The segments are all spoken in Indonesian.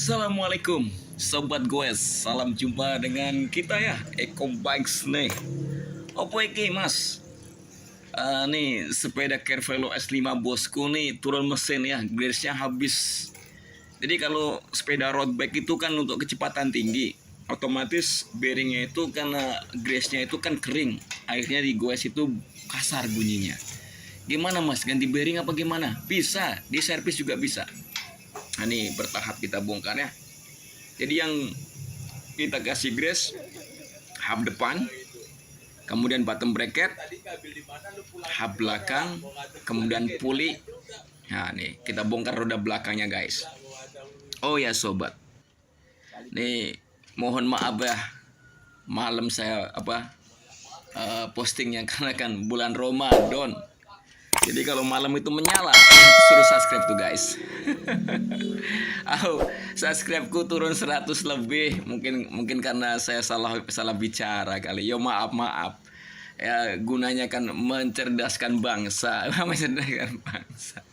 Assalamualaikum Sobat Goes, salam jumpa dengan kita ya, Eko Bikes nih. Apa iki mas? Nih sepeda Carvelo S5 bosku nih turun mesin ya, grease-nya habis. Jadi kalau sepeda road bike itu kan untuk kecepatan tinggi, otomatis bearingnya itu karena grease-nya itu kan kering, akhirnya di goes itu kasar bunyinya. Gimana mas, ganti bearing apa gimana? Bisa, di servis juga bisa. Nah ini bertahap kita bongkar ya. Jadi yang kita kasih grease hub depan, kemudian bottom bracket, hub belakang, kemudian puli. Nah nih kita bongkar roda belakangnya guys. Oh ya sobat, nih mohon maaf ya, malam saya postingnya karena kan bulan Ramadan. Jadi kalau malam itu menyala, suruh subscribe tuh guys. Subscribeku turun 100 lebih. Mungkin karena saya salah bicara kali. Yo maaf. Ya gunanya kan mencerdaskan bangsa, mencerdaskan bangsa.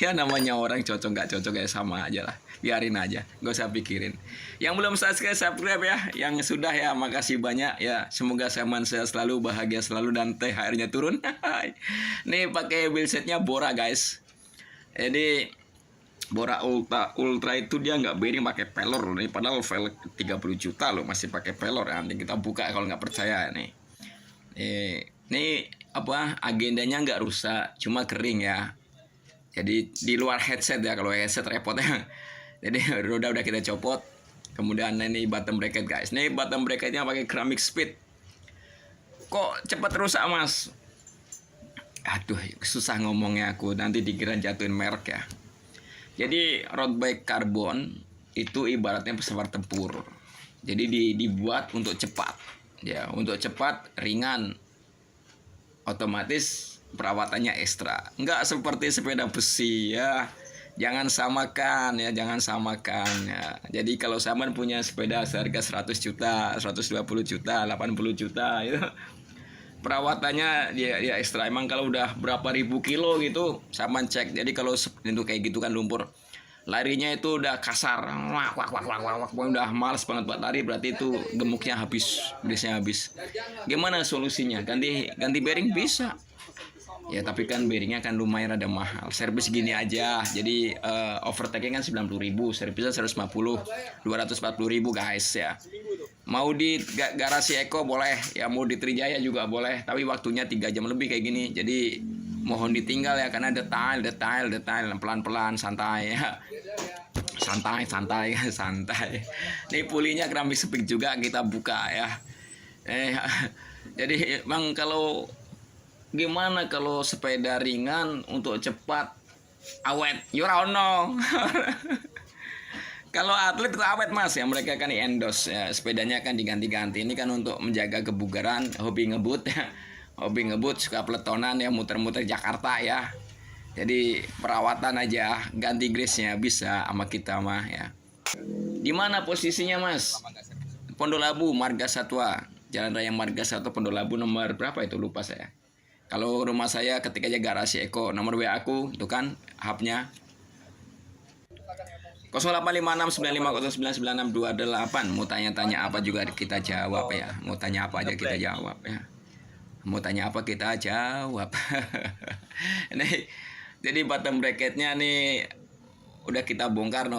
Ya namanya orang cocok nggak cocok ya sama aja lah, biarin aja, gak usah pikirin. Yang belum subscribe ya, yang sudah ya makasih banyak ya. Semoga sehat selalu, bahagia selalu, dan THR-nya turun. Nih pakai wheelsetnya Bora guys. Jadi Bora Ultra itu dia nggak bearing pakai pelor nih, padahal velg 30 juta loh masih pakai pelor. Nanti kita buka kalau nggak percaya nih. Ini agendanya nggak rusak, cuma kering ya. Jadi di luar headset ya, kalau headset repot ya. Jadi roda udah kita copot. Kemudian ini bottom bracket guys. Ini bottom bracketnya pakai ceramic speed. Kok cepat rusak mas? Aduh susah ngomongnya aku, nanti dikira jatuhin merek ya. Jadi road bike karbon itu ibaratnya pesawat tempur. Jadi dibuat untuk cepat. Ya, untuk cepat, ringan. Otomatis perawatannya ekstra, nggak seperti sepeda besi ya. Jangan samakan ya. Jadi kalau Saman punya sepeda seharga 100 juta, 120 juta, 80 juta itu perawatannya dia ekstra. Emang kalau udah berapa ribu kilo gitu Saman cek. Jadi kalau untuk kayak gitu kan lumpur, larinya itu udah kasar, udah males banget buat lari, berarti itu gemuknya habis, grease-nya habis. Gimana solusinya? Ganti bearing bisa. Ya tapi kan bearingnya kan lumayan rada mahal. Servis gini aja. Jadi overtake-nya kan 90.000, servisnya 150, 240.000 guys ya. Mau di garasi Eko boleh, ya mau di Trijaya juga boleh. Tapi waktunya 3 jam lebih kayak gini. Jadi mohon ditinggal ya, karena detail, pelan-pelan, santai ya. Santai. Ini pulinya keramik speak juga kita buka ya. Jadi emang kalau gimana kalau sepeda ringan untuk cepat awet, yurano. Kalau atlet itu awet mas ya, mereka kan endorse ya, sepedanya kan diganti-ganti. Ini kan untuk menjaga kebugaran, hobi ngebut ya. Hobi ngebut, suka peletonan ya, muter-muter Jakarta ya. Jadi perawatan aja, ganti grease-nya bisa sama kita mah ya. Di mana posisinya mas? Pondolabu, Marga Satwa, Jalan Raya Marga Satwa, Pondolabu, nomor berapa itu lupa saya. Kalau rumah saya ketik aja garasi Eko, nomor WA aku itu kan hubnya 085695099628. Mau tanya-tanya apa juga kita jawab ya. Mau tanya apa aja kita jawab ya. Mau tanya apa kita jawab. Ini jadi bottom bracketnya nih udah kita bongkar,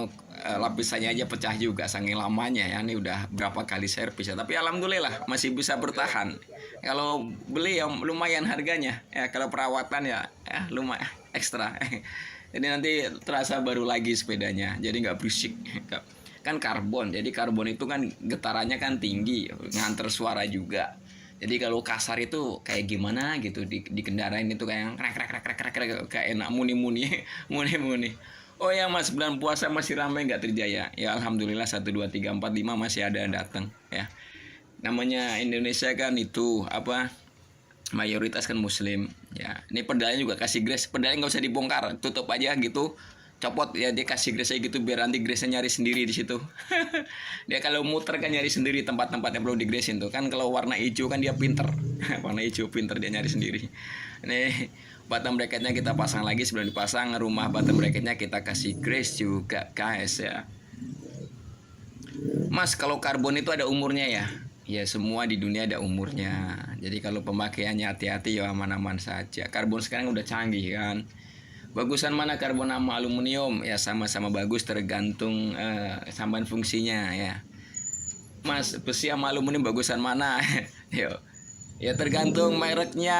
lapisannya aja pecah juga saking lamanya ya. Ini udah berapa kali servis ya, tapi alhamdulillah masih bisa bertahan. Kalau beli ya lumayan harganya ya, kalau perawatan ya lumayan ekstra. Jadi nanti terasa baru lagi sepedanya, jadi nggak berisik. Kan karbon, jadi karbon itu kan getarannya kan tinggi, nganter suara juga. Jadi kalau kasar itu kayak gimana gitu dikendarain itu kayak krek kayak enak muni. Oh ya mas, bulan puasa masih ramai nggak Trijaya? Ya alhamdulillah 1, 2, 3, 4, 5 masih ada yang datang ya. Namanya Indonesia kan itu mayoritas kan muslim ya. Ini pedalnya juga kasih grease, pedalnya nggak usah dibongkar, tutup aja gitu, copot ya, dia kasih grease gitu biar nanti grease-nya nyari sendiri di situ. Dia kalau muter kan nyari sendiri tempat-tempat yang perlu digreasin tuh kan. Kalau warna hijau kan dia pinter. Warna hijau pinter, dia nyari sendiri. Nih bottom bracketnya kita pasang lagi. Sebelum dipasang rumah bottom bracketnya kita kasih grease juga guys ya. Mas, kalau karbon itu ada umurnya ya? Ya semua di dunia ada umurnya. Jadi kalau pemakaiannya hati-hati ya aman-aman saja. Karbon sekarang udah canggih kan. Bagusan mana karbon sama aluminium? Ya sama-sama bagus tergantung samban fungsinya ya. Mas, besi sama aluminium bagusan mana? Yo. Ya tergantung mereknya,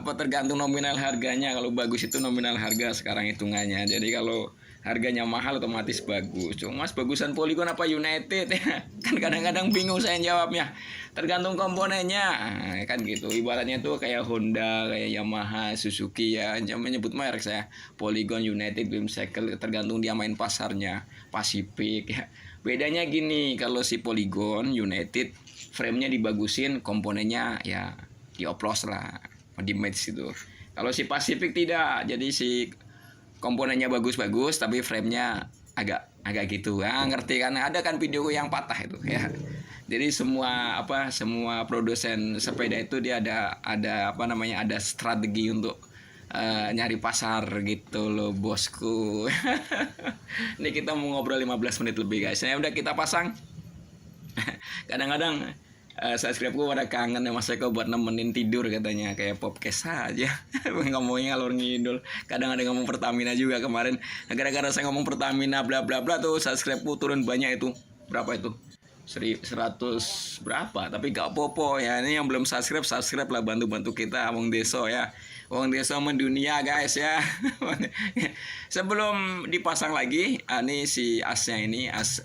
apa tergantung nominal harganya. Kalau bagus itu nominal harga sekarang hitungannya. Jadi kalau harganya mahal otomatis bagus. Cuma Mas bagusan Polygon apa United ya? Kan kadang-kadang bingung saya jawabnya. Tergantung komponennya. Kan gitu. Ibaratnya tuh kayak Honda, kayak Yamaha, Suzuki ya. Jangan menyebut merek saya. Polygon, United, Bimcycle tergantung dia main pasarnya. Pacific ya. Bedanya gini, kalau si Polygon, United frame-nya dibagusin, komponennya ya dioplos lah, di match itu. Kalau si Pacific tidak, jadi si komponennya bagus-bagus tapi frame-nya agak gitu. Ah, ngerti kan? Ada kan video yang patah itu ya. Jadi semua produsen sepeda itu dia ada apa namanya, ada strategi untuk nyari pasar gitu loh bosku. Ini kita mau ngobrol 15 menit lebih guys. Nah, udah kita pasang. Kadang-kadang subscribe-ku pada kangen ya Mas Eko buat nemenin tidur katanya, kayak podcast aja. Ngomongnya ngalor ngidul. Kadang ada ngomong Pertamina juga kemarin. Gara-gara saya ngomong Pertamina bla bla bla tuh subscribe-ku turun banyak itu. Berapa itu? 100 berapa, tapi gak popo ya. Ini yang belum subscribe lah, bantu kita Wong Deso ya. Wong Deso mendunia guys ya. Sebelum dipasang lagi, ini si asnya ini as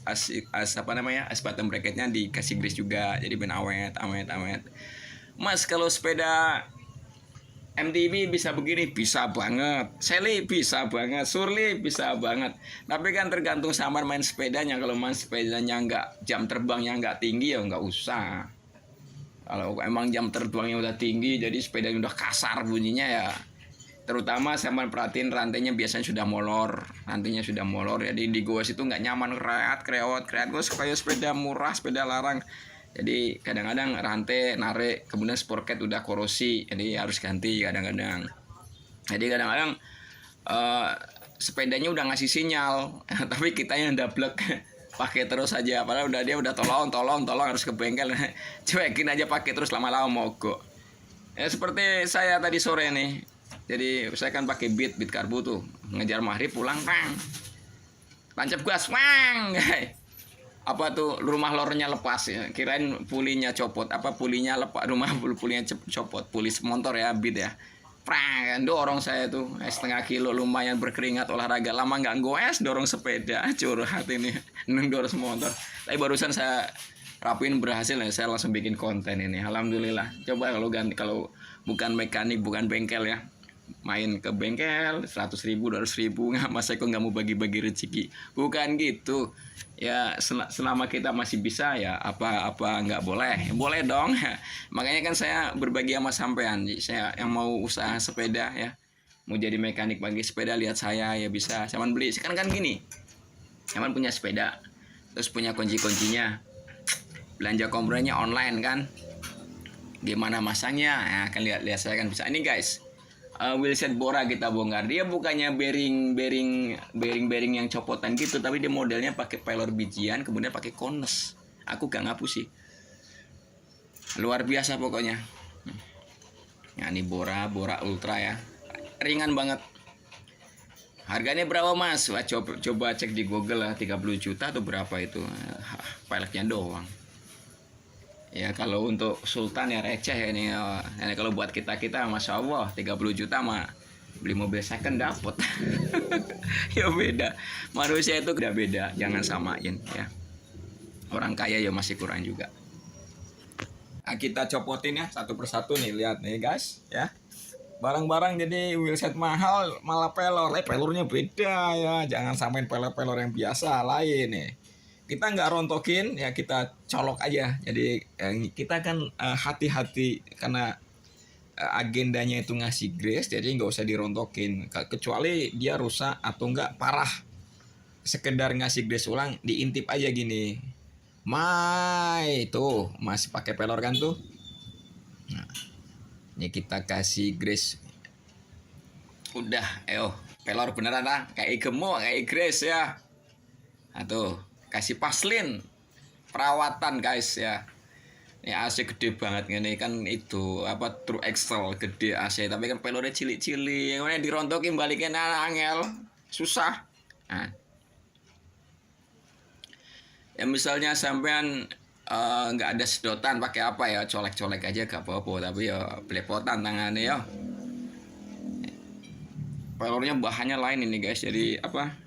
apa namanya, as bottom bracketnya dikasih grease juga, jadi ben awet. Mas, kalau sepeda MTB bisa begini, bisa banget. Sally bisa banget, Surly bisa banget. Tapi kan tergantung sama main sepedanya. Kalau main sepedanya nggak, jam terbangnya nggak tinggi ya nggak usah. Kalau emang jam terbangnya udah tinggi, jadi sepedanya udah kasar bunyinya ya. Terutama saya perhatiin rantainya biasanya sudah molor. Rantainya sudah molor, jadi di goes itu nggak nyaman, kreot. Gue supaya sepeda murah, sepeda larang. Jadi kadang-kadang rantai narik, kemudian sporket udah korosi, jadi harus ganti kadang-kadang. Jadi kadang-kadang sepedanya udah ngasih sinyal, tapi kita yang dablek pakai terus aja. Padahal dia udah tolong harus ke bengkel. Cuekin aja pakai terus, lama-lama mogok. Ya seperti saya tadi sore nih. Jadi saya kan pakai beat karbu tuh, ngejar maghrib pulang, bang. Tancap gas, bang. Apa tuh rumah lornya lepas ya, kirain pulinya copot, apa pulinya lepas, pulinya copot, puli motor ya, beat ya, prang, dorong saya tuh setengah kilo, lumayan berkeringat, olahraga lama nggak goes, dorong sepeda, curhat ini dorong motor. Tapi barusan saya rapiin berhasil ya, saya langsung bikin konten ini, alhamdulillah. Coba kalau bukan mekanik, bukan bengkel ya, main ke bengkel 100.000 200.000 nggak, Mas Eko nggak mau bagi-bagi rezeki, bukan gitu ya. Selama kita masih bisa ya apa nggak boleh dong. Makanya kan saya berbagi sama sampean, saya yang mau usaha sepeda ya, mau jadi mekanik bagi sepeda, lihat saya ya bisa sama beli. Sekarang kan gini, sama punya sepeda terus punya kunci-kuncinya, belanja kompronya online kan, gimana masangnya ya, kan lihat saya kan bisa. Ini guys, wheelset Bora kita bongkar. Dia bukannya bearing yang copotan gitu, tapi dia modelnya pakai pelor bijian, kemudian pakai kones. Aku gak ngapus sih. Luar biasa pokoknya. Nah, ini Bora Ultra ya. Ringan banget. Harganya berapa Mas? Wah, coba cek di Google lah, 30 juta atau berapa itu. Peleknya doang. Ya kalau untuk Sultan ya receh ya ini. Nah, kalau buat kita Masya Allah 30 juta mah beli mobil second dapet. Ya beda. Manusia itu udah beda, jangan samain ya. Orang kaya ya masih kurang juga. Nah, kita copotin ya satu persatu nih, lihat nih guys ya. Barang-barang jadi wheelset mahal malah pelor. Pelornya beda ya. Jangan samain pelor-pelor yang biasa lain nih. Kita nggak rontokin ya, kita colok aja. Jadi kita kan hati-hati karena agendanya itu ngasih grace, jadi nggak usah dirontokin, kecuali dia rusak atau nggak parah, sekedar ngasih grace ulang, diintip aja gini, Mai tuh masih pakai pelor kan tuh. Nah, ini kita kasih grace, udah pelor beneran lah, kayak gemuk kayak grace ya. Atau kasih paslin perawatan guys ya. Ini AC gede banget ini kan itu apa truk Excel gede AC tapi kan pelornya cilik-cilik. Kemudian dirontokin balikin angel susah. Nah. Ya misalnya sampean nggak ada sedotan pakai apa ya colek-colek aja gak apa-apa tapi ya belepotan tangannya ya. Pelornya bahannya lain ini guys jadi apa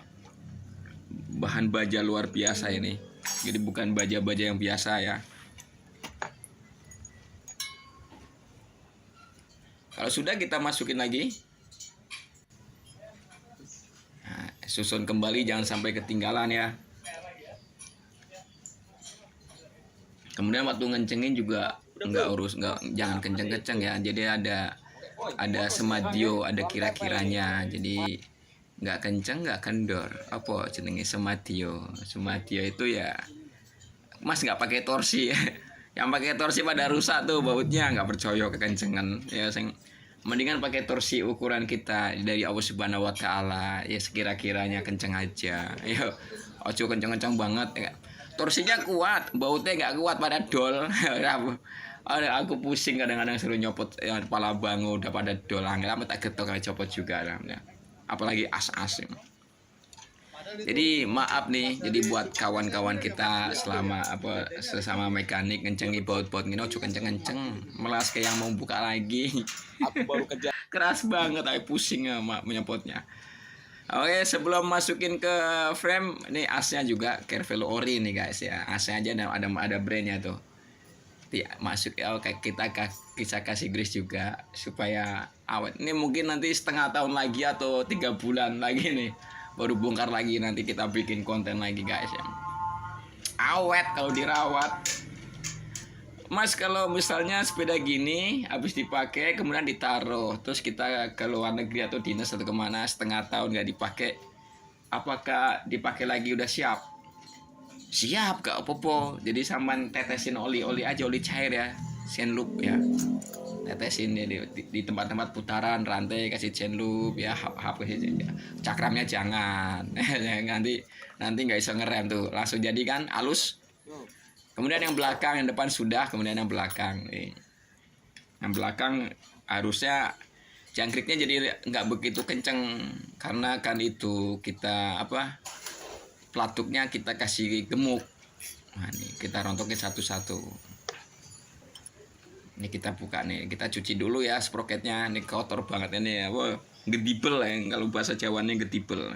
bahan baja luar biasa ini jadi bukan baja-baja yang biasa ya. Kalau sudah kita masukin lagi. Nah, susun kembali jangan sampai ketinggalan ya. Kemudian waktu ngencengin juga jangan kenceng-kenceng ya. Jadi ada semadio, ada kira-kiranya. Jadi nggak kenceng nggak kendor. Apa jenenge semadio? Semadio itu ya Mas nggak pakai torsi ya. Yang pakai torsi pada rusak tuh bautnya nggak percaya kekencengan ya mendingan pakai torsi ukuran kita dari Allah Subhanahu wa taala ya sekira-kiranya kenceng aja ya ojo kenceng-kenceng banget ya. Torsinya kuat bautnya nggak kuat pada dol. Aku pusing kadang-kadang suruh nyopot ya, kepala bangun udah pada dol angin tak getok kayak copot juga ya. Apalagi as-as. Jadi maaf nih, jadi buat kawan-kawan kita selama apa sesama mekanik ngencengi baut-baut gini, ojo kenceng-kenceng, melas kayak yang mau buka lagi. Aku baru kerja keras banget, aku pusing sama menyopotnya. Oke, sebelum masukin ke frame, nih asnya juga Carvelo Ori nih guys ya, asnya aja ada brandnya tuh. Masuk ya, kayak kita kasih grease juga supaya awet. Ini mungkin nanti setengah tahun lagi atau 3 bulan lagi nih. Baru bongkar lagi nanti kita bikin konten lagi guys ya. Awet kalau dirawat. Mas kalau misalnya sepeda gini habis dipakai kemudian ditaruh terus kita ke luar negeri atau dinas atau kemana setengah tahun nggak dipakai, apakah dipakai lagi udah siap? Siap gak apa-apa. Jadi sampean tetesin oli aja, oli cair ya, chain loop ya. Tetesin di tempat-tempat putaran rantai kasih chain loop ya, hap ya. Cakramnya jangan. nanti nggak bisa ngerem tuh, langsung jadi kan halus. Kemudian yang belakang, yang depan sudah, kemudian yang belakang nih. Yang belakang harusnya jangkriknya jadi nggak begitu kenceng karena kan itu kita apa pelatuknya kita kasih gemuk. Nah, nih kita rontokin satu-satu. Ini kita buka nih, kita cuci dulu ya sprocketnya. Ini kotor banget ini ya. Wah, gedibel ya kalau bahasa Jawanya gedibel.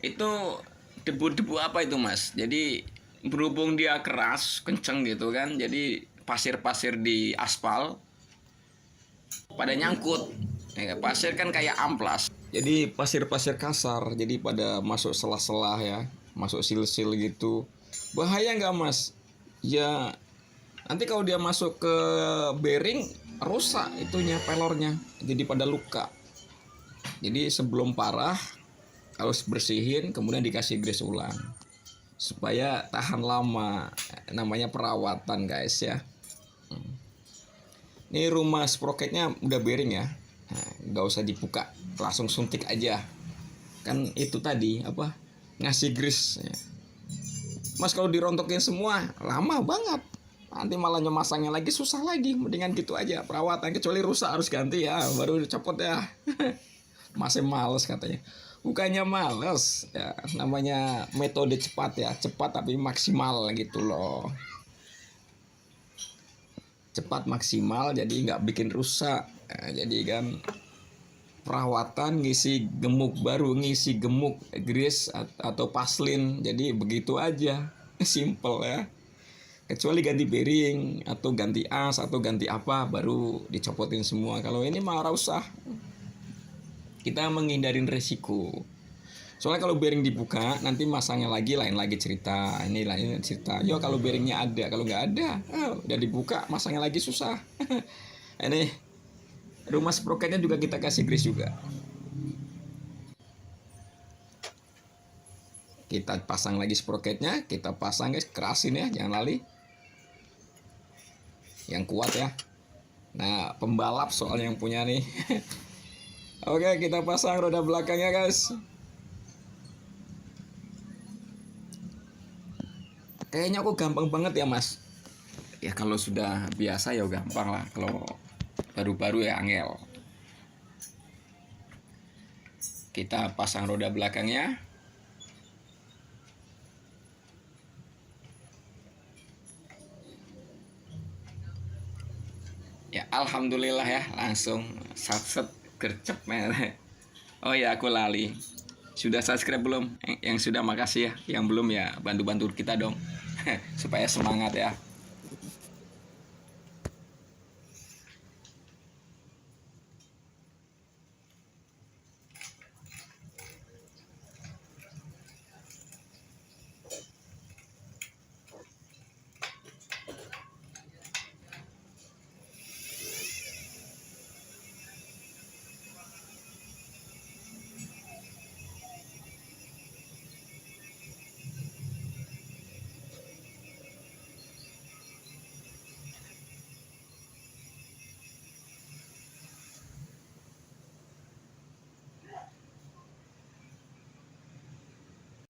Itu debu-debu apa itu Mas? Jadi berhubung dia keras, kenceng gitu kan. Jadi pasir-pasir di aspal pada nyangkut. Ya, pasir kan kayak amplas. Jadi pasir-pasir kasar, jadi pada masuk sela-sela ya, masuk sil-sil gitu. Bahaya nggak Mas? Ya nanti kalau dia masuk ke bearing rusak itunya pelornya, jadi pada luka. Jadi sebelum parah harus bersihin kemudian dikasih grease ulang supaya tahan lama. Namanya perawatan guys ya. Ini rumah sprocketnya udah bearing ya. Nah, nggak usah dibuka, langsung suntik aja. Kan itu tadi apa ngasih grease ya. Mas kalau dirontokin semua lama banget. Nanti malah nyemasangnya lagi susah lagi. Mendingan gitu aja perawatan, kecuali rusak harus ganti ya baru dicopot ya. Masih males katanya. Bukannya males ya, namanya metode cepat ya, cepat tapi maksimal gitu loh. Cepat maksimal jadi nggak bikin rusak. Nah, jadi kan perawatan ngisi gemuk baru, ngisi gemuk grease atau paslin, jadi begitu aja. Simple ya. Kecuali ganti bearing atau ganti as atau ganti apa baru dicopotin semua. Kalau ini mah usah. Kita menghindarin resiko. Soalnya kalau bearing dibuka nanti masangnya lagi lain lagi cerita. Ini lain cerita. Yo kalau bearingnya ada, kalau nggak ada, udah dibuka masangnya lagi susah. Ini rumah sprocketnya juga kita kasih grease juga. Kita pasang lagi sprocketnya, kita pasang guys, kerasin ya, jangan lali. Yang kuat ya. Nah, pembalap soalnya yang punya nih. Oke, kita pasang roda belakangnya guys. Kayaknya aku gampang banget ya mas. Ya kalau sudah biasa ya gampang lah. Kalau baru-baru ya angel. Kita pasang roda belakangnya. Ya alhamdulillah ya, langsung satset gercep men. Oh ya aku lali. Sudah subscribe belum? Yang sudah makasih ya. Yang belum ya bantu-bantu kita dong. Supaya semangat ya.